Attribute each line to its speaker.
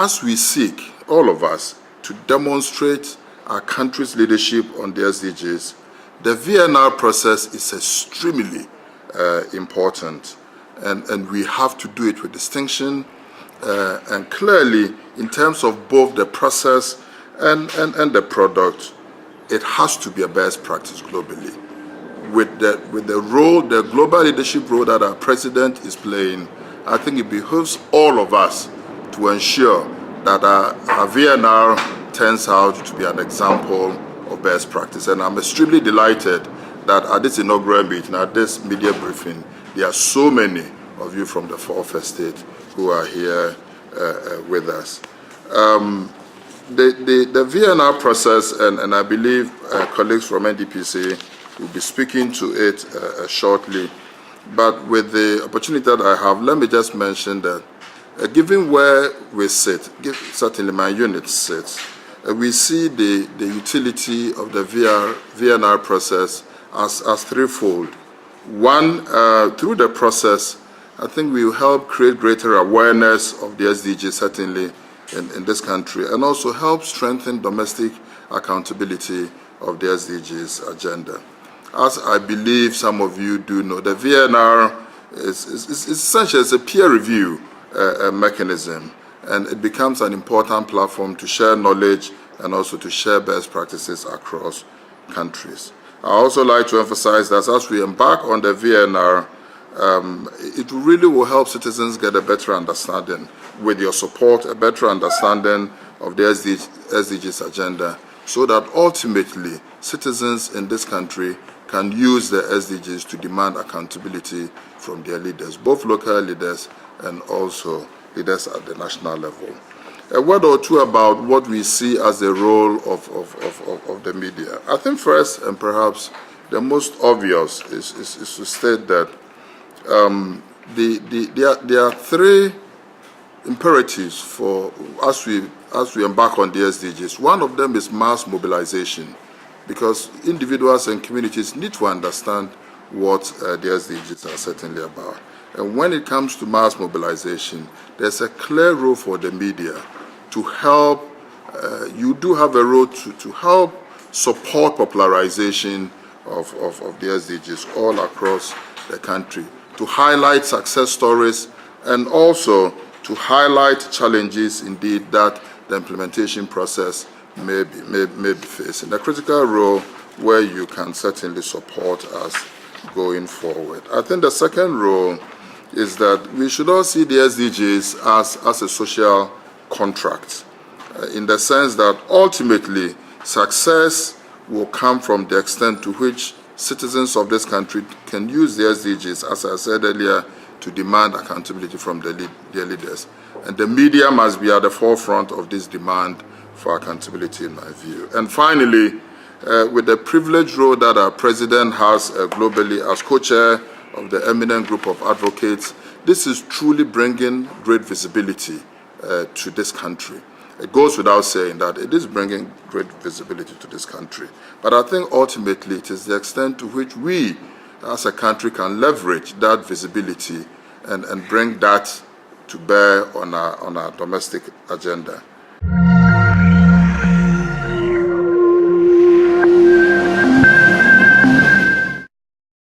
Speaker 1: as we seek, all of us, to demonstrate our country's leadership on the SDGs, the VNR process is extremely important, and we have to do it with distinction, and clearly, in terms of both the process and the product, it has to be a best practice globally. With the role, the global leadership role that our president is playing, I think it behooves all of us to ensure that our VNR turns out to be an example of best practice. And I'm extremely delighted that at this inaugural meeting, at this media briefing, there are so many of you from the fourth estate who are here with us. The VNR process, and I believe colleagues from NDPC will be speaking to it shortly, but with the opportunity that I have, let me just mention that given where we sit, certainly my unit sits, we see the utility of the VNR process as threefold. One, through the process, I think we will help create greater awareness of the SDGs, certainly in this country, and also help strengthen domestic accountability of the SDGs agenda. As I believe some of you do know, the VNR is essentially a peer review mechanism, and it becomes an important platform to share knowledge and also to share best practices across countries. I also like to emphasize that as we embark on the VNR, it really will help citizens get a better understanding, with your support, a better understanding of the SDGs agenda, so that ultimately citizens in this country can use the SDGs to demand accountability from their leaders, both local leaders and also leaders at the national level. A word or two about what we see as the role of the media. I think first, and perhaps the most obvious, is to state that there are three imperatives for as we embark on the SDGs. One of them is mass mobilization, because individuals and communities need to understand what the SDGs are certainly about. And when it comes to mass mobilization, there's a clear role for the media to help. You do have a role to help support popularization of the SDGs all across the country, to highlight success stories and also to highlight challenges indeed that the implementation process may be facing. A critical role where you can certainly support us going forward. I think the second role is that we should all see the SDGs as a social contract, in the sense that ultimately success will come from the extent to which citizens of this country can use the SDGs, as I said earlier, to demand accountability from their leaders. And the media must be at the forefront of this demand for accountability, in my view. And finally, with the privileged role that our president has globally as co-chair of the eminent group of advocates, this is truly bringing great visibility to this country. It goes without saying that it is bringing great visibility to this country. But I think ultimately it is the extent to which we as a country can leverage that visibility and bring that to bear on our domestic agenda.